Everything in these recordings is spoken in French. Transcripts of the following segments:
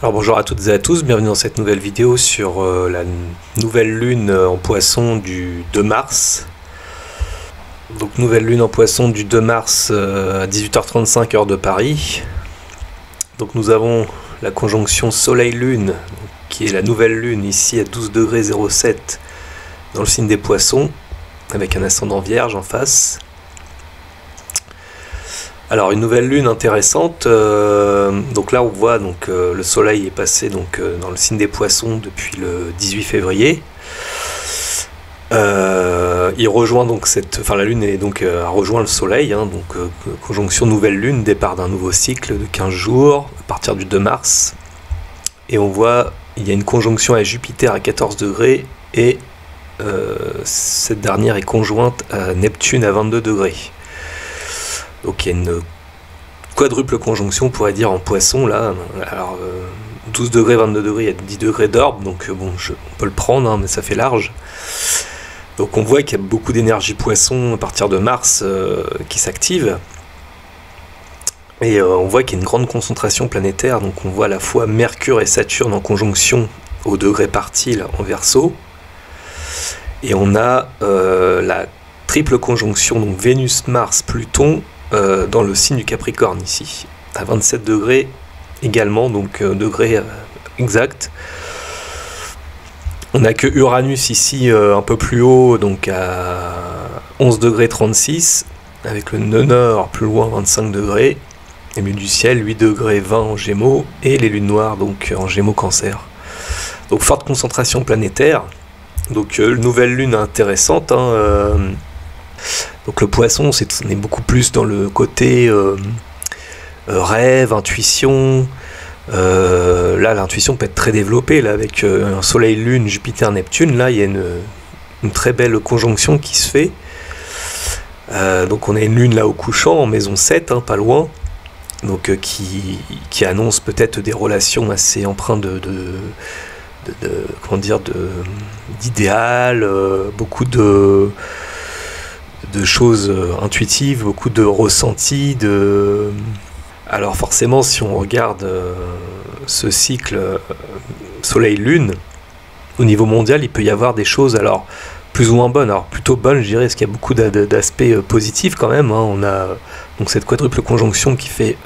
Alors bonjour à toutes et à tous, bienvenue dans cette nouvelle vidéo sur la nouvelle lune en poisson du 2 mars. Donc nouvelle lune en poisson du 2 mars à 18h35 heure de Paris. Donc nous avons la conjonction soleil-lune qui est la nouvelle lune ici à 12 degrés 07 dans le signe des poissons avec un ascendant vierge en face. Alors une nouvelle lune intéressante, donc là on voit le soleil est passé dans le signe des poissons depuis le 18 février. Il rejoint la lune est a rejoint le soleil, conjonction nouvelle lune, départ d'un nouveau cycle de 15 jours à partir du 2 mars. Et on voit il y a une conjonction à Jupiter à 14 degrés et cette dernière est conjointe à Neptune à 22 degrés. Donc il y a une quadruple conjonction, on pourrait dire, en poisson là. Alors 12 degrés, 22 degrés, il y a 10 degrés d'orbe, donc bon, on peut le prendre, mais ça fait large. Donc on voit qu'il y a beaucoup d'énergie poisson à partir de mars qui s'active. Et on voit qu'il y a une grande concentration planétaire, donc on voit à la fois Mercure et Saturne en conjonction au degré parti là, en Verseau. Et on a la triple conjonction, donc Vénus, Mars, Pluton, dans le signe du Capricorne ici, à 27 degrés également, donc degré exact. On n'a que Uranus ici un peu plus haut, donc à 11 degrés 36, avec le nœud nord plus loin 25 degrés, et milieu du ciel 8 degrés 20 en Gémeaux, et les lunes noires donc en Gémeaux Cancer. Donc forte concentration planétaire, donc nouvelle lune intéressante, donc le poisson, on est beaucoup plus dans le côté rêve, intuition. Là, l'intuition peut être très développée. Là, avec un soleil, lune, Jupiter, Neptune, là, il y a une très belle conjonction qui se fait. Donc on a une lune là au couchant, en maison 7, pas loin. Donc qui annonce peut-être des relations assez empreintes d'idéal, beaucoup de choses intuitives, beaucoup de ressentis. Alors forcément, si on regarde ce cycle Soleil-Lune, au niveau mondial, il peut y avoir des choses alors plus ou moins bonnes. Alors plutôt bonnes, je dirais, parce qu'il y a beaucoup d'aspects positifs quand même. On a donc cette quadruple conjonction qui fait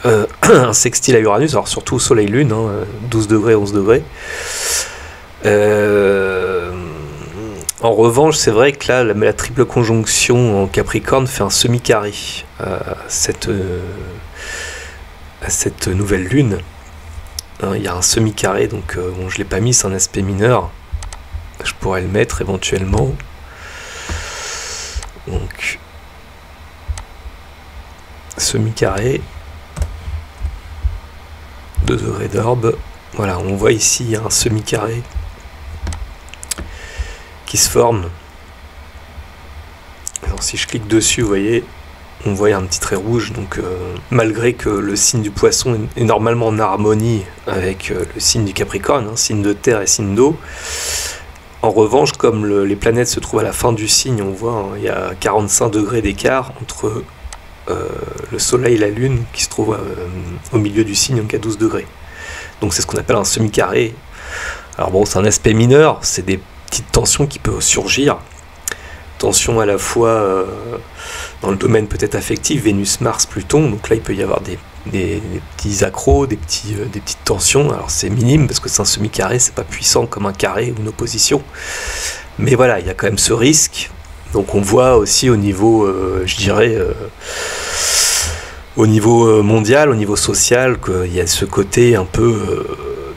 un sextile à Uranus, alors surtout Soleil-Lune, 12 degrés, 11 degrés. En revanche, c'est vrai que là, la triple conjonction en Capricorne fait un semi-carré à cette nouvelle lune. Il y a un semi-carré, donc bon, je ne l'ai pas mis, c'est un aspect mineur. Je pourrais le mettre éventuellement. Donc, semi-carré, 2 degrés d'orbe. Voilà, on voit ici, il y a un semi-carré qui se forme. Alors si je clique dessus, vous voyez, on voit un petit trait rouge, donc malgré que le signe du poisson est normalement en harmonie avec le signe du Capricorne, signe de terre et signe d'eau, en revanche, comme les planètes se trouvent à la fin du signe, on voit, il y a 45 degrés d'écart entre le soleil et la lune qui se trouve au milieu du signe, donc à 12 degrés. Donc c'est ce qu'on appelle un semi-carré. Alors bon, c'est un aspect mineur, c'est des petites tensions qui peuvent surgir. Tensions à la fois dans le domaine peut-être affectif, Vénus, Mars, Pluton. Donc là, il peut y avoir des petits accros, des petites tensions. Alors c'est minime parce que c'est un semi-carré, c'est pas puissant comme un carré ou une opposition. Mais voilà, il y a quand même ce risque. Donc on voit aussi au niveau, je dirais, au niveau mondial, au niveau social, qu'il y a ce côté un peu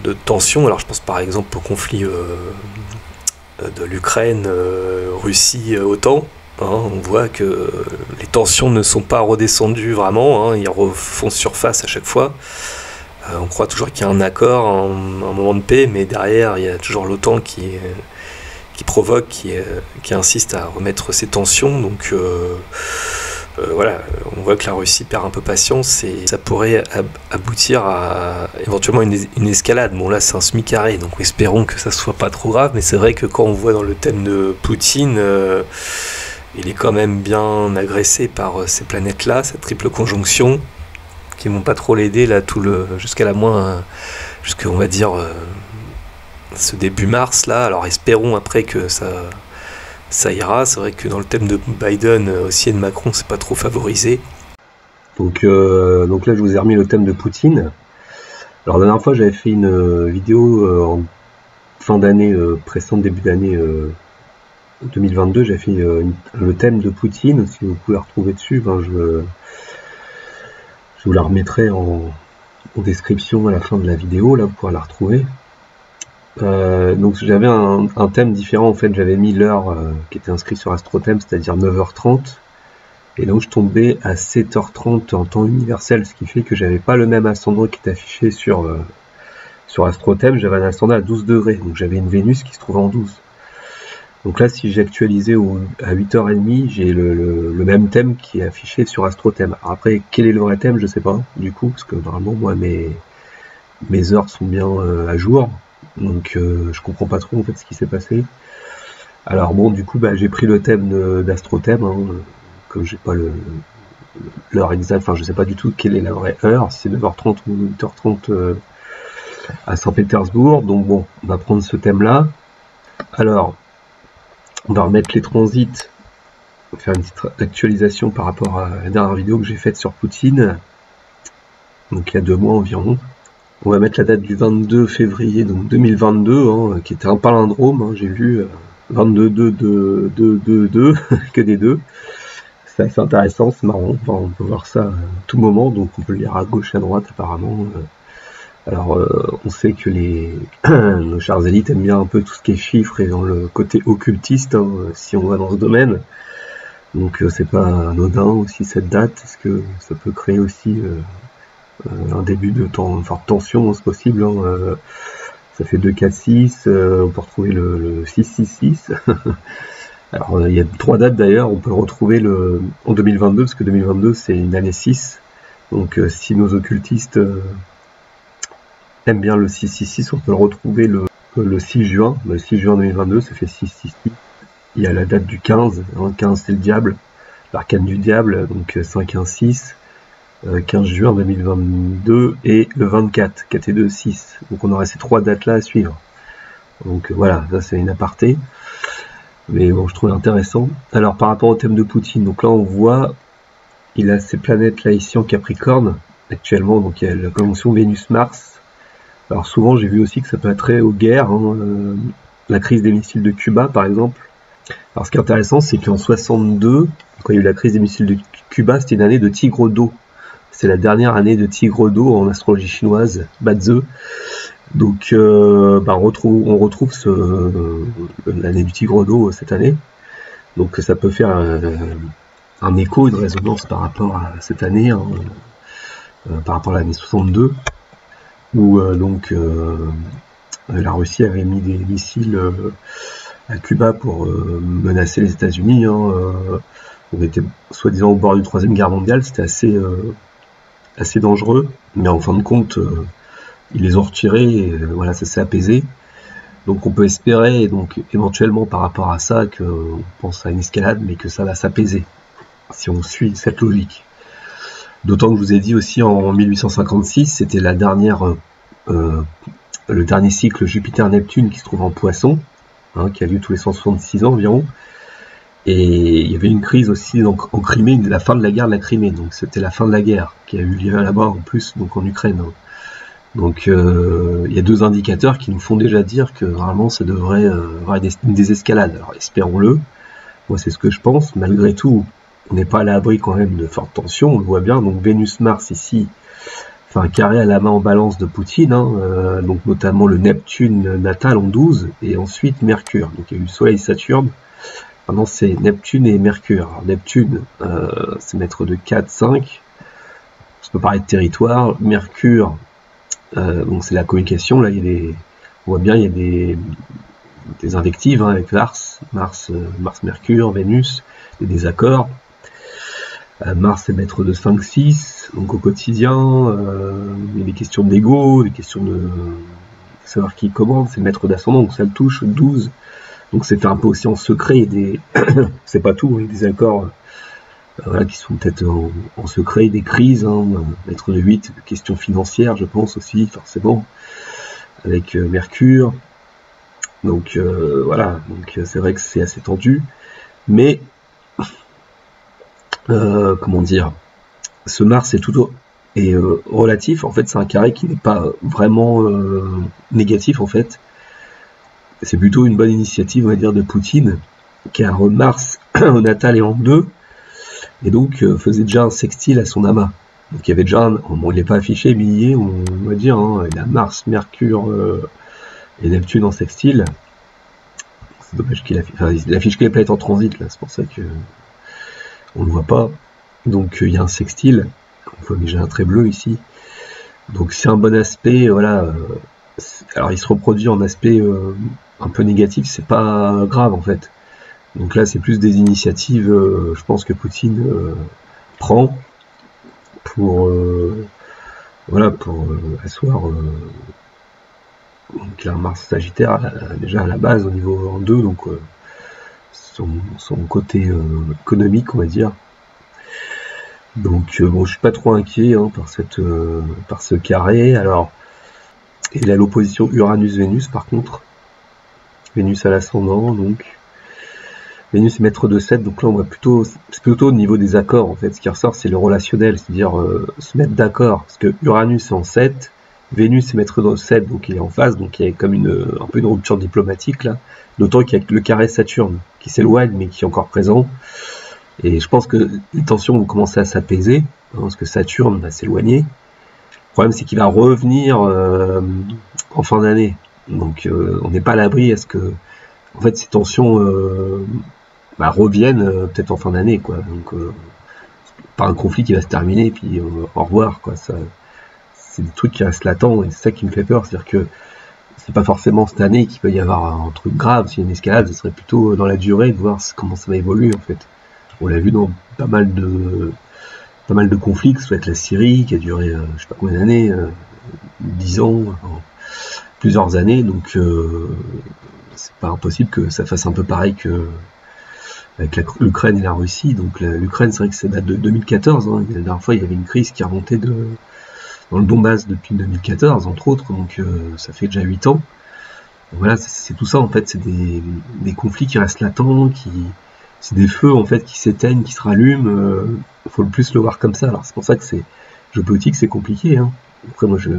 de tension. Alors je pense par exemple au conflit de l'Ukraine, Russie, OTAN. On voit que les tensions ne sont pas redescendues vraiment, ils refont surface à chaque fois. On croit toujours qu'il y a un accord, un moment de paix, mais derrière il y a toujours l'OTAN qui provoque, qui insiste à remettre ces tensions. Donc voilà, on voit que la Russie perd un peu patience et ça pourrait aboutir à éventuellement une escalade. Bon là c'est un semi-carré, donc espérons que ça soit pas trop grave, mais c'est vrai que quand on voit dans le thème de Poutine, il est quand même bien agressé par ces planètes-là, cette triple conjonction. vont pas trop l'aider là jusqu'à on va dire ce début mars là. Alors espérons après que ça ira. C'est vrai que dans le thème de Biden aussi et de Macron, c'est pas trop favorisé. Donc là je vous ai remis le thème de Poutine. Alors la dernière fois j'avais fait une vidéo en fin d'année précédente, début d'année 2022, j'avais fait le thème de Poutine. Si vous pouvez la retrouver dessus, je vous la remettrai en description à la fin de la vidéo, là vous pourrez la retrouver. Donc j'avais un thème différent, en fait j'avais mis l'heure qui était inscrite sur AstroThème, c'est-à-dire 9h30, et donc je tombais à 7h30 en temps universel, ce qui fait que j'avais pas le même ascendant qui est affiché sur AstroThème. J'avais un ascendant à 12 degrés, donc j'avais une Vénus qui se trouvait en 12. Donc là, si j'ai actualisé à 8h30, j'ai le même thème qui est affiché sur AstroThème. Alors après, quel est le vrai thème, je sais pas, du coup, parce que normalement, moi, mes heures sont bien à jour, donc je comprends pas trop en fait ce qui s'est passé. Alors bon, du coup, j'ai pris le thème d'AstroThème, comme j'ai pas l'heure exacte, enfin je sais pas du tout quelle est la vraie heure, si c'est 9h30 ou 8h30 à Saint-Pétersbourg, donc bon, on va prendre ce thème-là. Alors, on va remettre les transits, on va faire une petite actualisation par rapport à la dernière vidéo que j'ai faite sur Poutine, donc il y a 2 mois environ. On va mettre la date du 22 février donc 2022, qui était un palindrome, j'ai vu 22-2-2-2-2, que des 2. C'est assez intéressant, c'est marrant, on peut voir ça à tout moment, donc on peut le lire à gauche et à droite apparemment. Alors on sait que nos chers élites aiment bien un peu tout ce qui est chiffres et dans le côté occultiste, si on va dans ce domaine. Donc c'est pas anodin aussi cette date, parce que ça peut créer aussi un début de tension, c'est possible. Ça fait 2, 4, 6, on peut retrouver le 6, 6, 6. Alors il y a 3 dates d'ailleurs, on peut le retrouver en 2022, parce que 2022 c'est une année 6. Donc si nos occultistes aiment bien le 666, on peut le retrouver le 6 juin. Le 6 juin 2022, ça fait 666. Il y a la date du 15. 15 c'est le diable, l'arcane du diable, donc 516. 15 juin 2022 et le 24, 4 et 2, 6. Donc on aurait ces 3 dates là à suivre. Donc voilà, ça c'est une aparté. Mais bon, je trouve intéressant. Alors par rapport au thème de Poutine, donc là on voit, il a ces planètes là ici en Capricorne, actuellement, donc il y a la conjonction Vénus-Mars. Alors souvent j'ai vu aussi que ça peut être très aux guerres, la crise des missiles de Cuba par exemple. Alors ce qui est intéressant, c'est qu'en 62, quand il y a eu la crise des missiles de Cuba, c'était une année de tigre d'eau. C'est la dernière année de tigre d'eau en astrologie chinoise, Bazi. Donc on retrouve l'année du tigre d'eau cette année. Donc ça peut faire un écho, une résonance par rapport à cette année, par rapport à l'année 62, où la Russie avait mis des missiles à Cuba pour menacer les États-Unis. On était soi-disant au bord d'une 3e guerre mondiale, c'était assez dangereux, mais en fin de compte, ils les ont retirés, et voilà, ça s'est apaisé. Donc on peut espérer, donc éventuellement par rapport à ça, qu'on pense à une escalade, mais que ça va s'apaiser, si on suit cette logique. D'autant que je vous ai dit aussi en 1856, c'était le dernier cycle Jupiter-Neptune qui se trouve en Poisson, qui a lieu tous les 166 ans environ. Et il y avait une crise aussi donc en Crimée, la fin de la guerre de la Crimée, donc c'était la fin de la guerre qui a eu lieu là-bas en plus, donc en Ukraine. Donc il y a 2 indicateurs qui nous font déjà dire que vraiment ça devrait avoir une désescalade. Alors espérons-le, moi c'est ce que je pense. Malgré tout, on n'est pas à l'abri quand même de fortes tensions, on le voit bien. Donc Vénus-Mars ici, fait un carré à la main en balance de Poutine, donc notamment le Neptune natal en 12, et ensuite Mercure. Donc il y a eu Soleil-Saturne. Maintenant c'est Neptune et Mercure. Alors, Neptune, c'est maître de 4, 5. Ça peut parler de territoire. Mercure, donc c'est la communication. Là, on voit bien, il y a des invectives avec Mars, Mercure, Vénus, des désaccords. Mars est maître de 5, 6. Donc au quotidien, il y a des questions d'ego, des questions de savoir qui commande. C'est le maître d'ascendant, donc ça le touche. 12. Donc c'est fait un peu aussi en secret, c'est pas tout, des accords voilà, qui sont peut-être en secret, des crises, hein, maître de 8, questions financières, je pense aussi, forcément, avec Mercure. Donc voilà, donc c'est vrai que c'est assez tendu, mais comment dire, ce Mars est tout est relatif. En fait, c'est un carré qui n'est pas vraiment négatif en fait. C'est plutôt une bonne initiative, on va dire, de Poutine, car Mars au natal est en 2, et donc faisait déjà un sextile à son amas. Donc il y avait déjà bon, il n'est pas affiché, mais il y est, on va dire, hein, il a Mars, Mercure et Neptune en sextile. C'est dommage qu'il affiche que les planètes en transit, là, c'est pour ça que on ne le voit pas. Donc il y a un sextile, on voit déjà un trait bleu ici. Donc c'est un bon aspect, voilà. Alors il se reproduit en aspect un peu négatif, c'est pas grave en fait. Donc là c'est plus des initiatives, je pense que Poutine prend pour voilà, pour asseoir donc un Mars Sagittaire déjà à la base au niveau en 2, donc son côté économique, on va dire. Donc bon, je suis pas trop inquiet hein, par ce carré. Alors il a l'opposition Uranus-Vénus par contre. Vénus à l'ascendant, donc Vénus est maître de 7, donc là on voit c'est plutôt au niveau des accords en fait. Ce qui ressort c'est le relationnel, c'est-à-dire se mettre d'accord. Parce que Uranus est en 7, Vénus est maître de 7, donc il est en phase, donc il y a comme un peu une rupture diplomatique là. D'autant qu'il y a le carré Saturne qui s'éloigne mais qui est encore présent. Et je pense que les tensions vont commencer à s'apaiser, hein, parce que Saturne va s'éloigner. Le problème c'est qu'il va revenir en fin d'année. Donc on n'est pas à l'abri à ce que en fait ces tensions reviennent peut-être en fin d'année, quoi. Donc pas un conflit qui va se terminer et puis au revoir, quoi. Ça, c'est des trucs qui restent latents et c'est ça qui me fait peur, c'est-à-dire que c'est pas forcément cette année qu'il peut y avoir un truc grave. S'il y a une escalade, ce serait plutôt dans la durée de voir comment ça va évoluer en fait. On l'a vu dans pas mal de conflits, que ce soit avec la Syrie qui a duré je sais pas combien d'années, 10 ans, plusieurs années, donc c'est pas impossible que ça fasse un peu pareil que avec l'Ukraine et la Russie. Donc l'Ukraine, c'est vrai que ça date de 2014, hein. La dernière fois il y avait une crise qui remontait dans le Donbass depuis 2014 entre autres, donc ça fait déjà 8 ans. Donc, voilà, c'est tout ça en fait, c'est des conflits qui restent latents, c'est des feux en fait qui s'éteignent, qui se rallument. Faut le plus le voir comme ça. Alors c'est pour ça que géopolitique, c'est compliqué, hein. Après moi je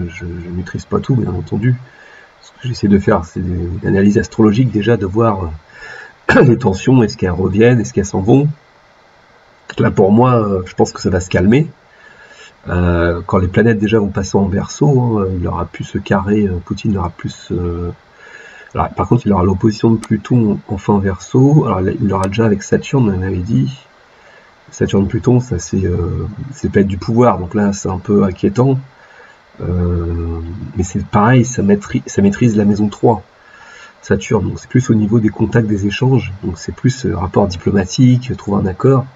maîtrise pas tout, bien entendu. Ce que j'essaie de faire, c'est une analyse astrologique déjà, de voir les tensions, est-ce qu'elles reviennent, est-ce qu'elles s'en vont. Là pour moi, je pense que ça va se calmer. Quand les planètes déjà vont passer en Verseau, hein, il aura plus ce carré, Poutine aura plus... Alors, par contre, il aura l'opposition de Pluton enfin en Verseau. Alors il l'aura déjà avec Saturne, on avait dit. Saturne-Pluton, ça c'est peut-être du pouvoir, donc là c'est un peu inquiétant. Mais c'est pareil, ça maîtrise la maison 3, Saturne, donc c'est plus au niveau des contacts, des échanges, donc c'est plus rapport diplomatique, trouver un accord.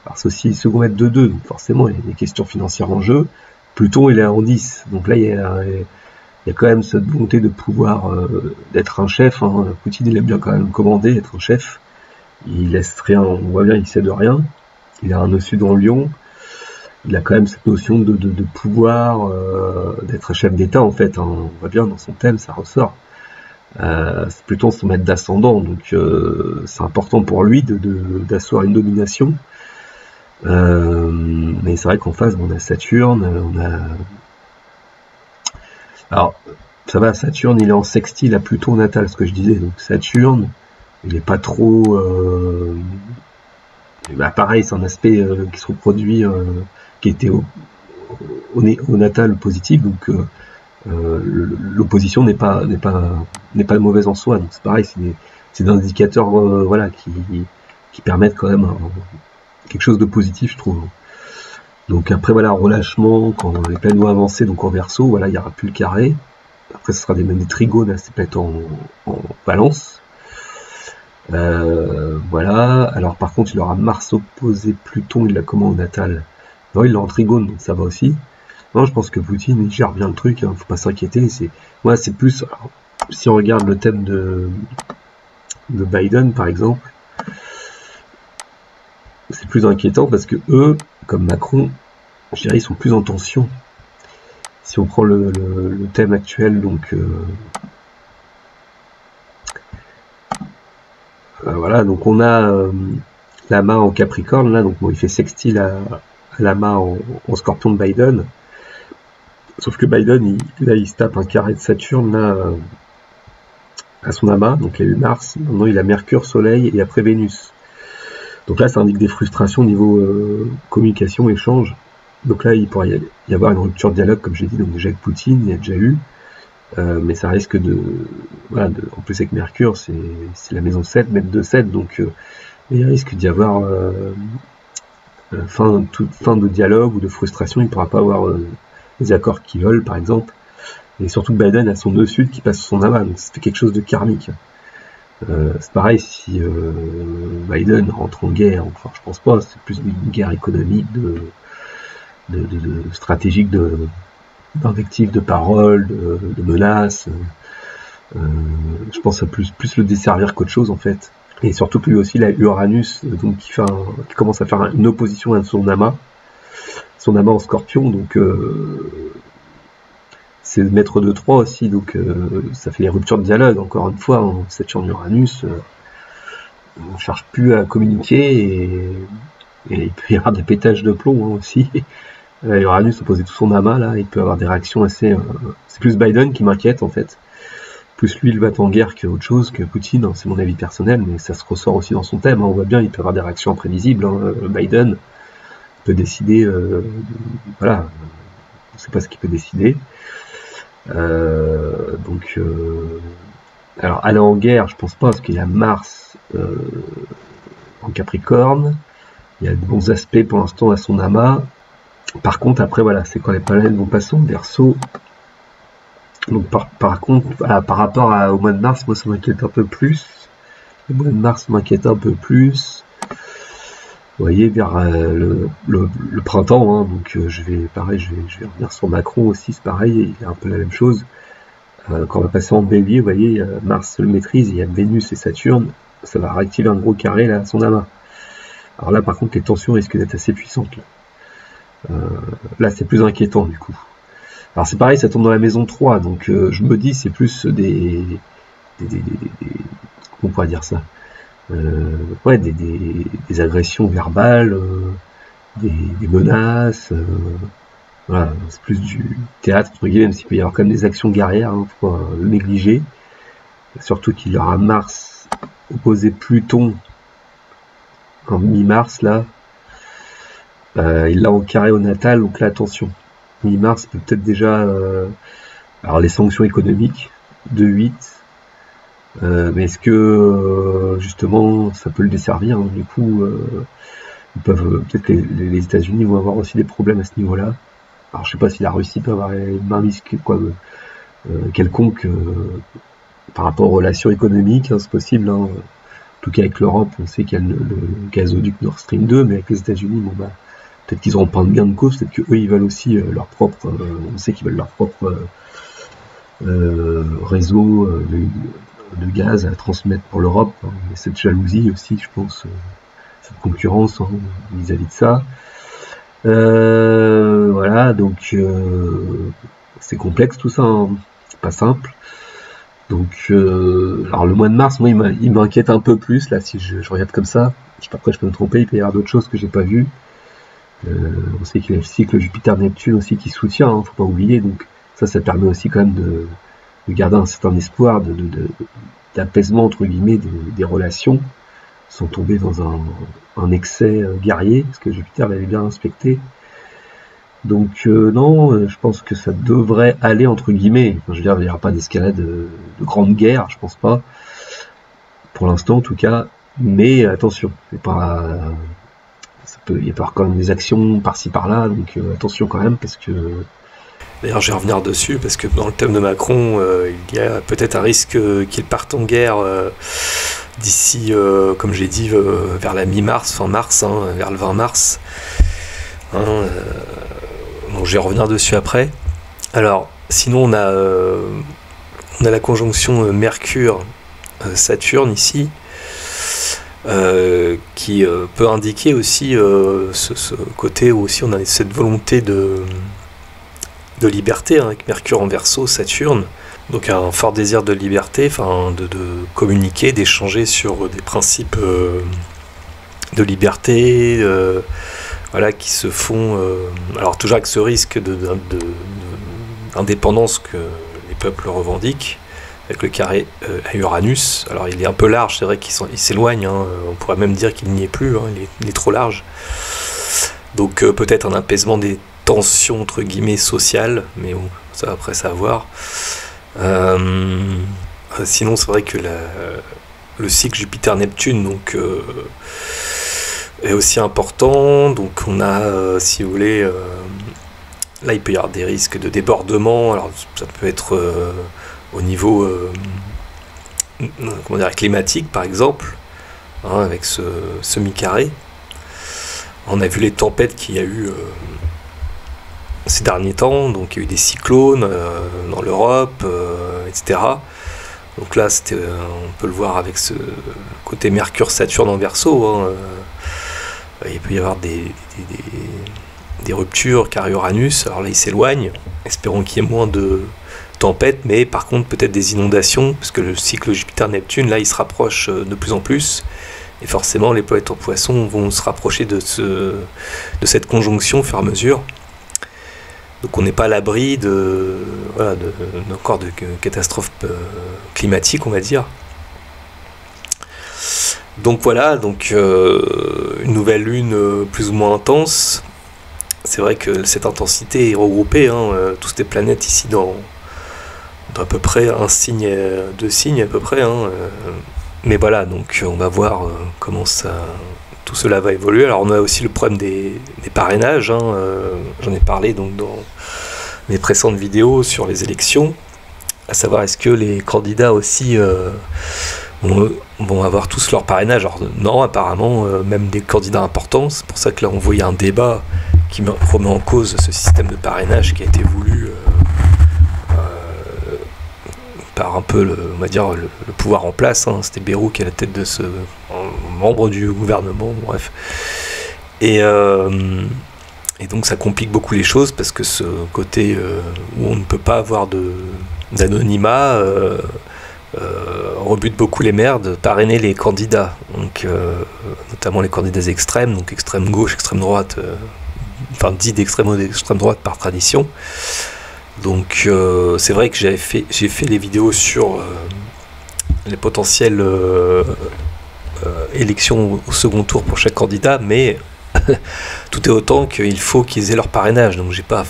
Alors c'est aussi second maître de 2, donc forcément il y a des questions financières en jeu. Pluton il est en 10, donc là il y a quand même cette volonté de pouvoir d'être un chef, hein. Poutine il aime bien quand même commander, être un chef, il laisse rien, on voit bien il sait de rien, il a un nœud sud en Lion. Il a quand même cette notion de pouvoir, d'être chef d'État en fait, hein. On voit bien dans son thème, ça ressort. C'est plutôt son maître d'ascendant, donc c'est important pour lui d'asseoir une domination. Mais c'est vrai qu'en face, on a Saturne, alors ça va, Saturne il est en sextile à Pluton natal, ce que je disais, donc Saturne, il est pas trop... pareil, c'est un aspect qui se reproduit, qui était au natal positif, donc l'opposition n'est pas mauvaise en soi. Donc c'est pareil, c'est des indicateurs voilà, qui permettent quand même quelque chose de positif, je trouve. Donc après voilà, relâchement, quand les planètes vont avancer, donc en Verseau, voilà, il n'y aura plus le carré. Après ce sera même des trigones, c'est peut-être en Balance. Voilà, alors par contre il aura Mars opposé Pluton, il l'a comment au natal? Non, il l'a en trigone, donc ça va aussi. Non, je pense que Poutine il gère bien le truc, hein, faut pas s'inquiéter. Moi c'est plus, alors, si on regarde le thème de Biden par exemple, c'est plus inquiétant parce que eux, comme Macron, je dirais, ils sont plus en tension. Si on prend le thème actuel, donc voilà, donc on a Lama en Capricorne, là, donc bon, il fait sextile à Lama en Scorpion de Biden. Sauf que Biden, il se tape un carré de Saturne là, à son amas, donc il a eu Mars, maintenant il a Mercure, Soleil et après Vénus. Donc là, ça indique des frustrations au niveau communication, échange. Donc là, il pourrait y avoir une rupture de dialogue, comme j'ai dit, donc déjà avec Poutine, il y a déjà eu. Mais ça risque voilà, en plus avec Mercure, c'est la maison 7, maître de 7, donc il risque d'y avoir fin de dialogue ou de frustration, il ne pourra pas avoir les accords qu'ils veulent, par exemple. Et surtout que Biden a son nœud sud qui passe sur son amas, donc c'est quelque chose de karmique. C'est pareil si Biden rentre en guerre, enfin je pense pas, c'est plus une guerre économique, stratégique, d'invectives, de paroles, de menaces. Je pense à plus le desservir qu'autre chose en fait. Et surtout que lui aussi il a Uranus, donc qui commence à faire une opposition à son amas en Scorpion, donc c'est maître de 3 aussi, donc ça fait les ruptures de dialogue, encore une fois, en Saturne Uranus, on ne cherche plus à communiquer, et il peut y avoir des pétages de plomb aussi. Uranus a posé tout son amas là, il peut avoir des réactions assez... c'est plus Biden qui m'inquiète en fait. Plus lui il va en guerre qu'autre chose, que Poutine, c'est mon avis personnel, mais ça se ressort aussi dans son thème, on voit bien, il peut avoir des réactions imprévisibles, Biden peut décider, voilà, on ne sait pas ce qu'il peut décider. Alors aller en guerre, je pense pas, parce qu'il y a Mars en Capricorne, il y a de bons aspects pour l'instant à son amas. Par contre, après, voilà, c'est quand les planètes vont passer en Verseau. Donc, par contre, voilà, par rapport au mois de mars, moi, ça m'inquiète un peu plus. Le mois de mars m'inquiète un peu plus. Vous voyez, vers le printemps, hein, donc je vais revenir sur Macron aussi, c'est pareil, il y a un peu la même chose. Quand on va passer en bélier, vous voyez, Mars le maîtrise, il y a Vénus et Saturne, ça va réactiver un gros carré là à son amas. Alors là, par contre, les tensions risquent d'être assez puissantes. Là, c'est plus inquiétant du coup. Alors c'est pareil, ça tombe dans la maison 3, donc je me dis c'est plus des comment on pourrait dire ça, ouais, des agressions verbales, des menaces, voilà, c'est plus du théâtre, entre guillemets, même s'il peut y avoir quand même des actions guerrières, hein, faut pas le négliger. Surtout qu'il y aura Mars opposé Pluton en mi-mars là. Il l'a en carré au natal, donc là attention. Mi-mars peut-être déjà alors les sanctions économiques de 8, mais est-ce que justement ça peut le desservir, hein, du coup ils peuvent peut-être que les États-Unis vont avoir aussi des problèmes à ce niveau-là. Alors je sais pas si la Russie peut avoir une mainmise quelconque par rapport aux relations économiques, hein, c'est possible, hein. En tout cas avec l'Europe, on sait qu'il y a le gazoduc Nord Stream 2, mais avec les États-Unis, bon bah peut-être qu'ils auront pas de gain de cause, peut-être qu'eux ils veulent aussi leur propre, on sait qu'ils veulent leur propre réseau de gaz à transmettre pour l'Europe, hein. Et cette jalousie aussi, je pense, cette concurrence, hein, vis-à-vis de ça. Voilà, donc c'est complexe tout ça, hein, c'est pas simple. Donc alors le mois de mars, moi il m'inquiète un peu plus là, si je regarde comme ça. Après je peux me tromper, il peut y avoir d'autres choses que j'ai pas vues. On sait qu'il y a le cycle Jupiter-Neptune aussi qui soutient, hein, faut pas oublier, donc ça permet aussi quand même de garder un certain espoir d'apaisement entre guillemets des relations, sans tomber dans un excès guerrier, parce que Jupiter l'avait bien inspecté. Donc non, je pense que ça devrait aller entre guillemets. Enfin, je veux dire, il n'y aura pas d'escalade de grande guerre, je pense pas. Pour l'instant en tout cas. Mais attention, c'est pas... il y a quand même des actions par-ci par-là, donc attention quand même, parce que... D'ailleurs, je vais revenir dessus, parce que dans le thème de Macron, il y a peut-être un risque qu'il parte en guerre d'ici, comme j'ai dit, vers la mi-mars, fin mars, hein, vers le 20 mars. Hein, donc je vais revenir dessus après. Alors, sinon, on a la conjonction Mercure-Saturne ici. qui peut indiquer aussi ce côté où aussi on a cette volonté de liberté, hein, avec Mercure en Verseau, Saturne, donc un fort désir de liberté, de communiquer, d'échanger sur des principes de liberté, voilà, qui se font, alors toujours avec ce risque d'indépendance que les peuples revendiquent, avec le carré à Uranus. Alors il est un peu large, c'est vrai qu'il s'éloigne, hein, on pourrait même dire qu'il n'y est plus, hein, il est trop large. Donc peut-être un apaisement des tensions entre guillemets sociales, mais bon, ça après ça à voir. Sinon c'est vrai que le cycle Jupiter-Neptune donc est aussi important, donc on a si vous voulez là il peut y avoir des risques de débordement, alors ça peut être au niveau comment dire, climatique par exemple, hein, avec ce semi-carré. On a vu les tempêtes qu'il y a eu ces derniers temps, donc il y a eu des cyclones dans l'Europe, etc. Donc là, on peut le voir avec ce côté Mercure-Saturne en Verseau, hein, il peut y avoir des ruptures, car Uranus, alors là il s'éloigne, espérons qu'il y ait moins de tempêtes, mais par contre peut-être des inondations, parce que le cycle Jupiter-Neptune, là il se rapproche de plus en plus, et forcément les planètes en Poisson vont se rapprocher de cette conjonction au fur et à mesure. Donc on n'est pas à l'abri encore de catastrophes climatiques, on va dire. Donc voilà, donc une nouvelle lune plus ou moins intense. C'est vrai que cette intensité est regroupée, hein, toutes les planètes ici dans à peu près un signe, 2 signes à peu près, hein, mais voilà, donc on va voir comment tout cela va évoluer. Alors on a aussi le problème des parrainages, hein, j'en ai parlé donc dans mes précédentes vidéos sur les élections, à savoir est-ce que les candidats aussi vont avoir tous leur parrainage. Alors non, apparemment même des candidats importants, c'est pour ça que là on voyait un débat qui remet en cause ce système de parrainage qui a été voulu par un peu on va dire le pouvoir en place, hein. C'était Bayrou qui est à la tête de ce membre du gouvernement, bref. Et donc ça complique beaucoup les choses, parce que ce côté où on ne peut pas avoir d'anonymat rebute beaucoup les maires de parrainer les candidats, donc notamment les candidats extrêmes, donc extrême gauche, extrême droite, dit d'extrême ou d'extrême droite par tradition. Donc c'est vrai que j'ai fait les vidéos sur les potentielles élections au second tour pour chaque candidat, mais tout est autant qu'il faut qu'ils aient leur parrainage. Donc j'ai pas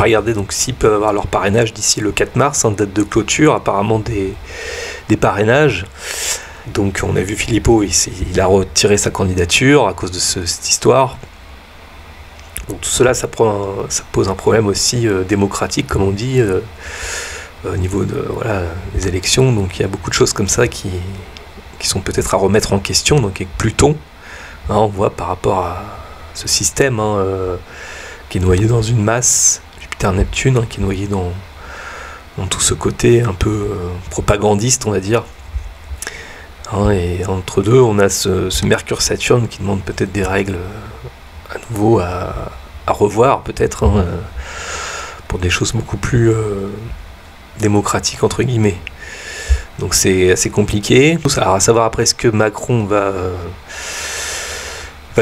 regardé donc s'ils peuvent avoir leur parrainage d'ici le 4 mars, hein, date de clôture apparemment des parrainages. Donc on a vu Philippot, il a retiré sa candidature à cause de cette histoire. Donc tout cela, ça pose un problème aussi démocratique, comme on dit, au niveau des élections. Donc il y a beaucoup de choses comme ça qui sont peut-être à remettre en question. Donc avec Pluton, hein, on voit par rapport à ce système, hein, qui est noyé dans une masse, Jupiter-Neptune, hein, qui est noyé dans tout ce côté un peu propagandiste, on va dire. Hein, et entre deux, on a ce Mercure-Saturne qui demande peut-être des règles à nouveau à revoir, peut-être, hein, pour des choses beaucoup plus démocratiques, entre guillemets. Donc c'est assez compliqué. Alors à savoir après, est-ce que Macron va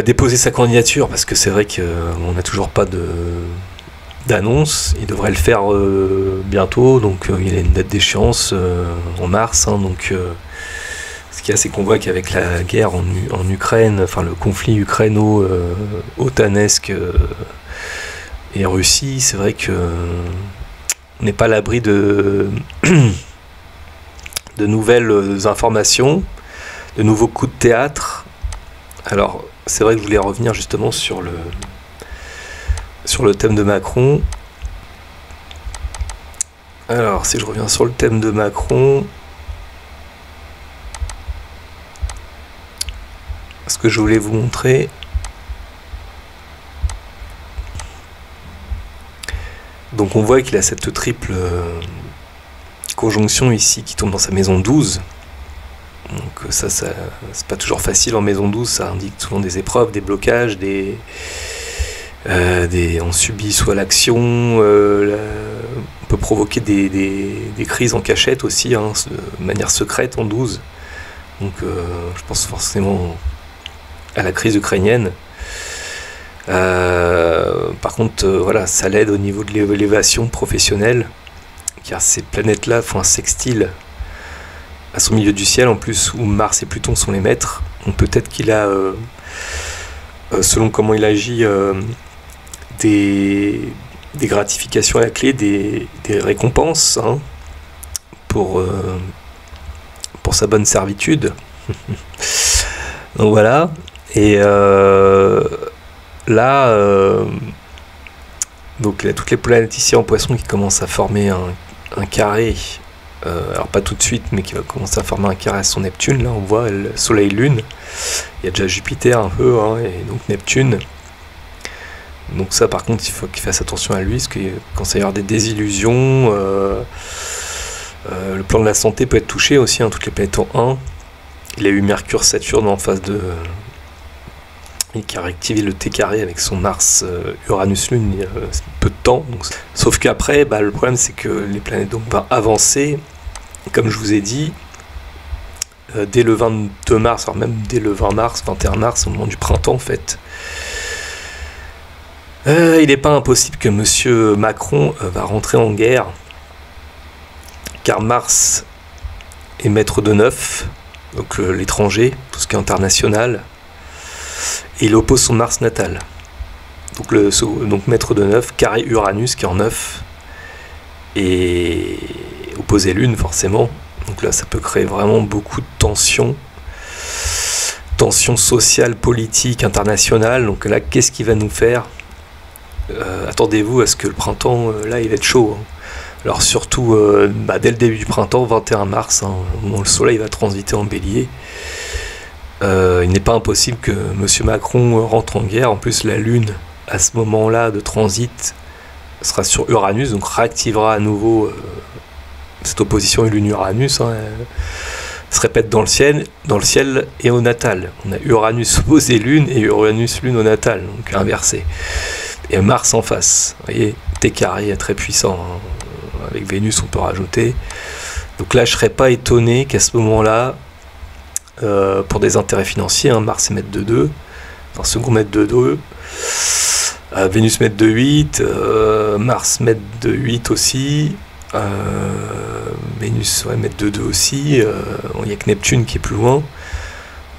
déposer sa candidature, parce que c'est vrai qu'on n'a toujours pas d'annonce. Il devrait le faire bientôt, donc il a une date d'échéance en mars, hein, donc ce qu'il y a, c'est qu'on voit qu'avec la guerre en Ukraine, enfin le conflit ukraino-otanesque et Russie, c'est vrai que on n'est pas à l'abri de nouvelles informations, de nouveaux coups de théâtre. Alors c'est vrai que je voulais revenir justement sur le thème de Macron. Alors si je reviens sur le thème de Macron, ce que je voulais vous montrer, donc on voit qu'il a cette triple conjonction ici qui tombe dans sa maison 12, Donc ça c'est pas toujours facile en maison 12, ça indique souvent des épreuves, des blocages, on subit soit l'action, on peut provoquer des crises en cachette aussi, hein, de manière secrète en 12. Donc je pense forcément à la crise ukrainienne. Par contre, voilà, ça l'aide au niveau de l'élévation professionnelle, car ces planètes-là font un sextile à son milieu du ciel, en plus où Mars et Pluton sont les maîtres. Donc peut-être qu'il a, selon comment il agit, des gratifications à la clé, des récompenses, hein, pour sa bonne servitude. Donc voilà. Et là, donc il y a toutes les planètes ici en Poisson qui commencent à former un carré. Alors pas tout de suite, mais qui va commencer à former un carré à son Neptune. Là on voit le Soleil, Lune. Il y a déjà Jupiter un peu, hein, et donc Neptune. Donc ça par contre il faut qu'il fasse attention à lui, parce que quand ça va y avoir des désillusions, le plan de la santé peut être touché aussi, hein, toutes les planètes en 1. Il a eu Mercure, Saturne en phase de... qui a réactivé le T carré avec son Mars, Uranus, Lune il y a peu de temps. Donc... Sauf qu'après, le problème c'est que les planètes donc, vont avancer, comme je vous ai dit, dès le 22 mars, alors même dès le 20 mars, 21 mars, au moment du printemps en fait. Il n'est pas impossible que Monsieur Macron va rentrer en guerre, car Mars est maître de 9, donc l'étranger, tout ce qui est international, et il oppose son Mars natal. Donc maître de 9, carré Uranus qui est en 9, et opposé Lune forcément. Donc là ça peut créer vraiment beaucoup de tensions sociales, politiques, internationales. Donc là qu'est-ce qu'il va nous faire? Attendez-vous à ce que le printemps, là il va être chaud, hein. Alors surtout dès le début du printemps, 21 mars, hein, au moment où le soleil va transiter en bélier, il n'est pas impossible que M. Macron rentre en guerre. En plus la lune à ce moment là de transit sera sur Uranus, donc réactivera à nouveau cette opposition Lune-Uranus, hein, se répète dans le ciel et au natal. On a Uranus opposé Lune et Uranus-Lune au natal, donc inversé. Et Mars en face, vous voyez, T carré très puissant, hein. Avec Vénus on peut rajouter. Donc là je serais pas étonné qu'à ce moment-là, pour des intérêts financiers, hein, Mars est maître de 2, un second maître de 2, Vénus maître de 8, Mars maître de 8 aussi, Vénus maître de 2 aussi, il n'y a que Neptune qui est plus loin.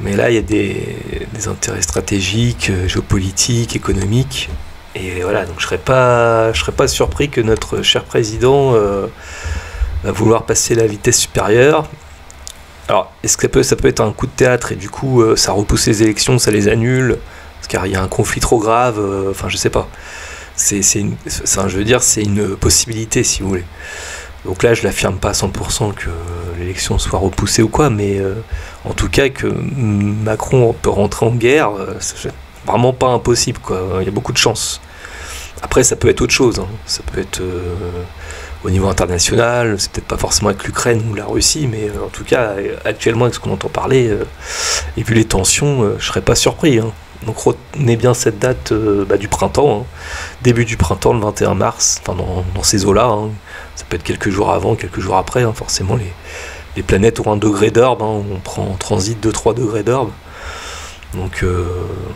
Mais là il y a des intérêts stratégiques, géopolitiques, économiques. Et voilà, donc je serais pas surpris que notre cher président va vouloir passer la vitesse supérieure. Alors, est-ce que ça peut être un coup de théâtre et du coup ça repousse les élections, ça les annule, car il y a un conflit trop grave, enfin je sais pas. C'est une possibilité si vous voulez. Donc là je l'affirme pas à 100% que l'élection soit repoussée ou quoi, mais en tout cas que Macron peut rentrer en guerre, c'est vraiment pas impossible quoi. Il y a beaucoup de chances. Après ça peut être autre chose, hein. Ça peut être au niveau international, c'est peut-être pas forcément avec l'Ukraine ou la Russie, mais en tout cas actuellement avec ce qu'on entend parler et vu les tensions, je serais pas surpris, hein. Donc retenez bien cette date du printemps, hein. Début du printemps, le 21 mars, enfin dans ces eaux-là, hein. Ça peut être quelques jours avant, quelques jours après, hein. Forcément les planètes ont 1 degré d'orbe, hein. On prend en transit 2-3 degrés d'orbe. Donc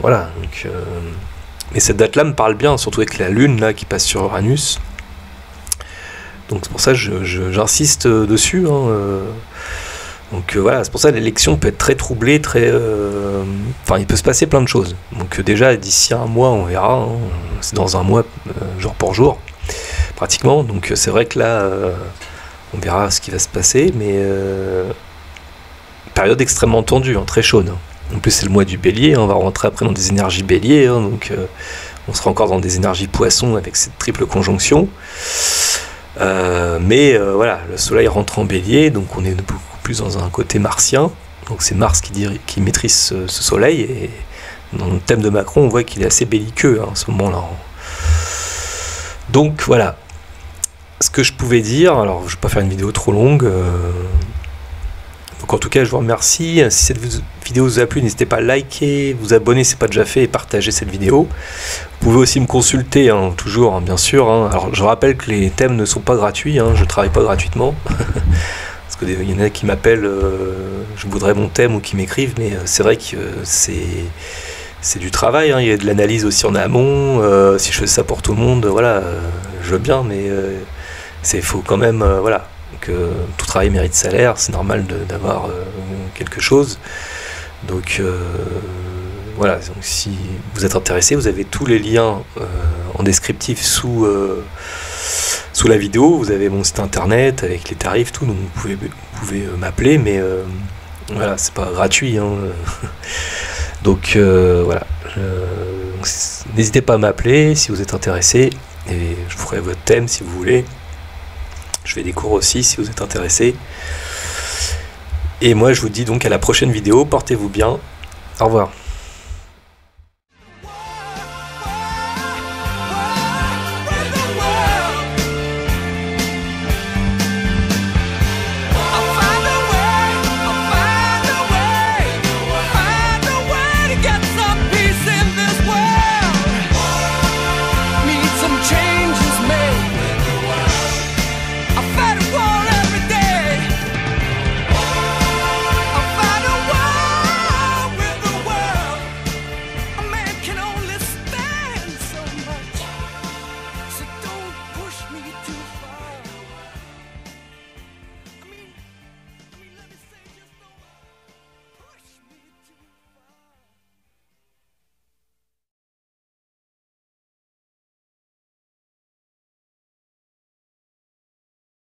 voilà. Mais cette date-là me parle bien, surtout avec la Lune là qui passe sur Uranus. Donc c'est pour ça que j'insiste dessus, hein. Donc voilà, c'est pour ça que l'élection peut être très troublée, il peut se passer plein de choses. Donc déjà d'ici un mois on verra, hein. C'est dans un mois, jour pour jour, pratiquement. Donc c'est vrai que là, on verra ce qui va se passer, mais période extrêmement tendue, hein, très chaude, hein. En plus c'est le mois du bélier, hein, on va rentrer après dans des énergies bélier, hein, donc on sera encore dans des énergies poissons avec cette triple conjonction. Mais voilà, le soleil rentre en bélier, donc on est beaucoup plus dans un côté martien. Donc c'est Mars qui maîtrise ce soleil, et dans le thème de Macron on voit qu'il est assez belliqueux, hein, à ce moment-là. Donc voilà ce que je pouvais dire. Alors je ne vais pas faire une vidéo trop longue, Donc en tout cas, je vous remercie. Si cette vidéo vous a plu, n'hésitez pas à liker, vous abonner si ce n'est pas déjà fait et partager cette vidéo. Vous pouvez aussi me consulter, hein, toujours, hein, bien sûr. Hein. Alors je rappelle que les thèmes ne sont pas gratuits, hein, je ne travaille pas gratuitement. Parce qu'il y en a qui m'appellent, je voudrais mon thème, ou qui m'écrivent, mais c'est vrai que c'est du travail, hein. Il y a de l'analyse aussi en amont. Si je fais ça pour tout le monde, voilà, je veux bien, mais il faut quand même, voilà, que tout travail mérite salaire, c'est normal d'avoir quelque chose. Donc voilà, donc si vous êtes intéressé, vous avez tous les liens en descriptif sous la vidéo. Vous avez mon site internet avec les tarifs, tout, donc vous pouvez m'appeler, mais voilà, c'est pas gratuit, hein. Donc voilà, n'hésitez pas à m'appeler si vous êtes intéressé, et je vous ferai votre thème si vous voulez. Je fais des cours aussi si vous êtes intéressé. Et moi je vous dis donc à la prochaine vidéo, portez-vous bien, au revoir.